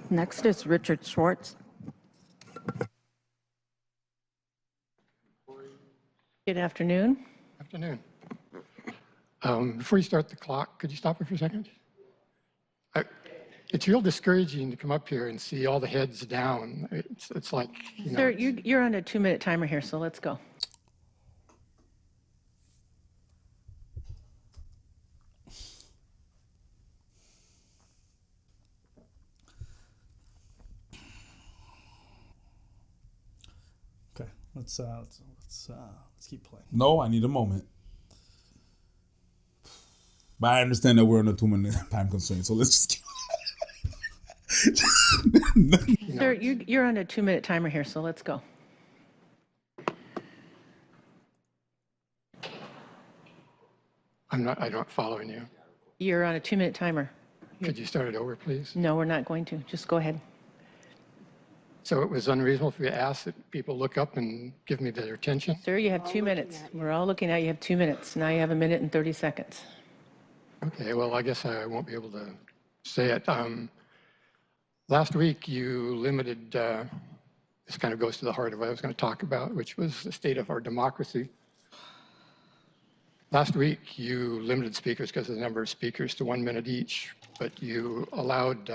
Next is Richard Schwartz. Good afternoon. Afternoon. Before you start the clock, could you stop it for a second? It's real discouraging to come up here and see all the heads down. It's like, you know. Sir, you're on a 2-minute timer here, so let's go. Okay, let's keep playing. No, I need a moment. But I understand that we're on a 2-minute time constraint, so let's just keep. Sir, you're on a 2-minute timer here, so let's go. I'm not following you. You're on a 2-minute timer. Could you start it over, please? No, we're not going to. Just go ahead. So it was unreasonable for you to ask that people look up and give me their attention? Sir, you have 2 minutes. We're all looking at you. You have 2 minutes. Now you have 1 minute and 30 seconds. Okay, well, I guess I won't be able to say it. Last week, you limited, this kind of goes to the heart of what I was going to talk about, which was the state of our democracy. Last week, you limited speakers because of the number of speakers to 1 minute each, but you allowed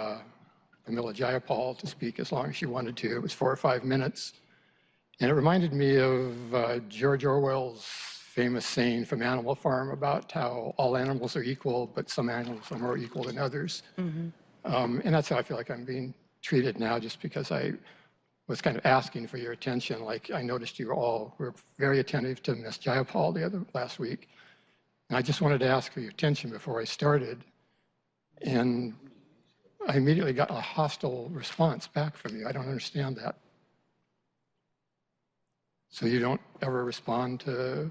Pamela Jayapal to speak as long as she wanted to. It was 4 or 5 minutes. And it reminded me of George Orwell's famous saying from Animal Farm about how all animals are equal, but some animals are more equal than others. Mm-hmm. And that's how I feel like I'm being treated now, just because I was kind of asking for your attention. Like, I noticed you all were very attentive to Ms. Jayapal last week. And I just wanted to ask for your attention before I started. And I immediately got a hostile response back from you. I don't understand that. So you don't ever respond to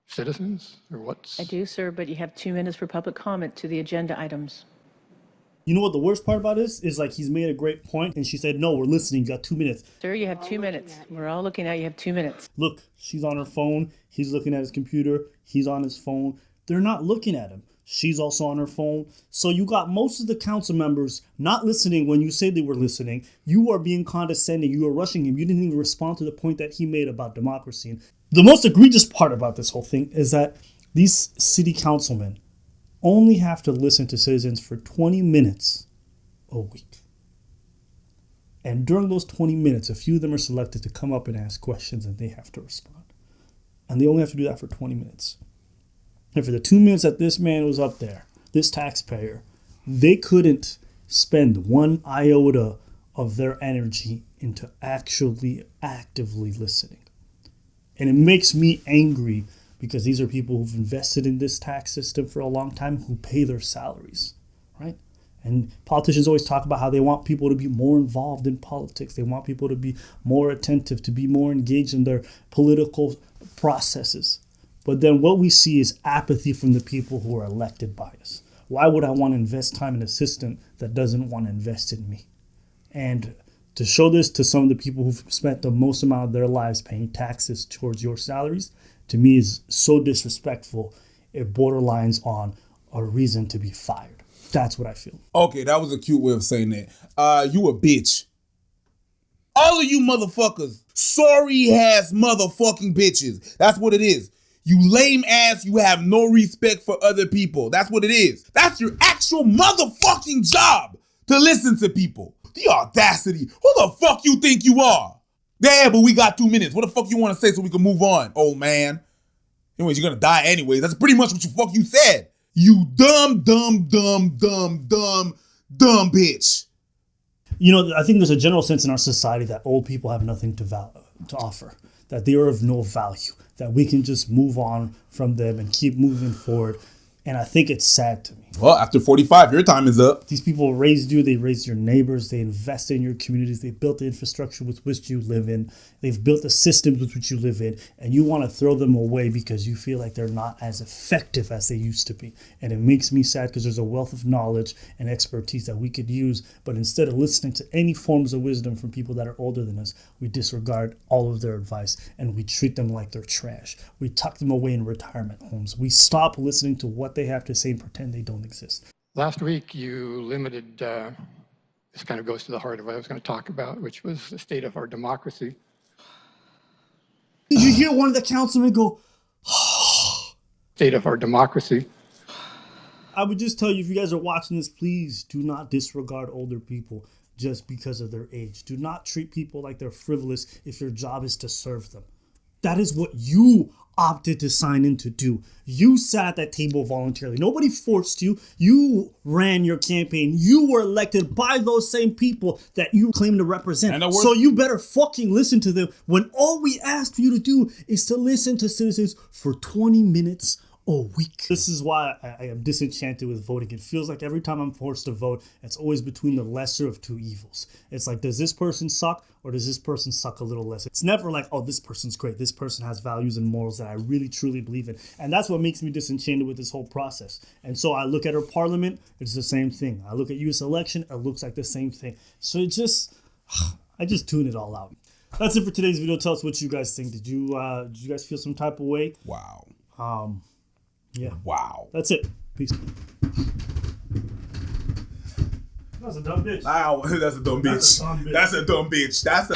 citizens, or what's? I do, sir, but you have 2 minutes for public comment to the agenda items. You know what the worst part about this is? Like, he's made a great point, and she said, no, we're listening. You got 2 minutes. Sir, you have 2 minutes. We're all looking at you. You have 2 minutes. Look, she's on her phone. He's looking at his computer. He's on his phone. They're not looking at him. She's also on her phone. So you got most of the council members not listening when you say they were listening. You are being condescending. You are rushing him. You didn't even respond to the point that he made about democracy. And the most egregious part about this whole thing is that these city councilmen only have to listen to citizens for 20 minutes a week. And during those 20 minutes, a few of them are selected to come up and ask questions, and they have to respond. And they only have to do that for 20 minutes. And for the 2 minutes that this man was up there, this taxpayer, they couldn't spend one iota of their energy into actually actively listening. And it makes me angry, because these are people who've invested in this tax system for a long time, who pay their salaries, right? And politicians always talk about how they want people to be more involved in politics. They want people to be more attentive, to be more engaged in their political processes. But then what we see is apathy from the people who are elected by us. Why would I want to invest time in a system that doesn't want to invest in me? And to show this to some of the people who've spent the most amount of their lives paying taxes towards your salaries, to me is so disrespectful. It borderlines on a reason to be fired. That's what I feel. Okay, that was a cute way of saying that. You a bitch. All of you motherfuckers, sorry ass motherfucking bitches. That's what it is. You lame ass, you have no respect for other people. That's what it is. That's your actual motherfucking job, to listen to people. The audacity. Who the fuck you think you are? Yeah, but we got 2 minutes. What the fuck you want to say so we can move on, old man? Anyways, you're gonna die anyways. That's pretty much what you said. You dumb bitch. You know, I think there's a general sense in our society that old people have nothing to offer, that they are of no value, that we can just move on from them and keep moving forward. And I think it's sad to me. Well, after 45, your time is up. These people raised you, they raised your neighbors, they invested in your communities, they built the infrastructure with which you live in, they've built the systems with which you live in, and you want to throw them away because you feel like they're not as effective as they used to be. And it makes me sad, because there's a wealth of knowledge and expertise that we could use, but instead of listening to any forms of wisdom from people that are older than us, we disregard all of their advice and we treat them like they're trash. We tuck them away in retirement homes. We stop listening to what they have to say and pretend they don't exist. Last week, you limited this kind of goes to the heart of what I was going to talk about, which was the state of our democracy. Did you hear one of the councilmen go, State of our democracy. I would just tell you, if you guys are watching this, please do not disregard older people just because of their age. Do not treat people like they're frivolous if your job is to serve them. That is what you opted to sign in to do. You sat at that table voluntarily. Nobody forced you. You ran your campaign. You were elected by those same people that you claim to represent. So you better fucking listen to them when all we asked you to do is to listen to citizens for 20 minutes a week. This is why I am disenchanted with voting. It feels like every time I'm forced to vote, it's always between the lesser of two evils. It's like, does this person suck or does this person suck a little less? It's never like, oh, this person's great. This person has values and morals that I really, truly believe in. And that's what makes me disenchanted with this whole process. And so I look at our parliament, it's the same thing. I look at US election, it looks like the same thing. So I just tune it all out. That's it for today's video. Tell us what you guys think. Did you guys feel some type of way? Wow. Yeah. Wow. That's it. Peace. That's a dumb bitch. Wow, that's a dumb bitch. That's a dumb bitch. That's a dumb bitch. That's a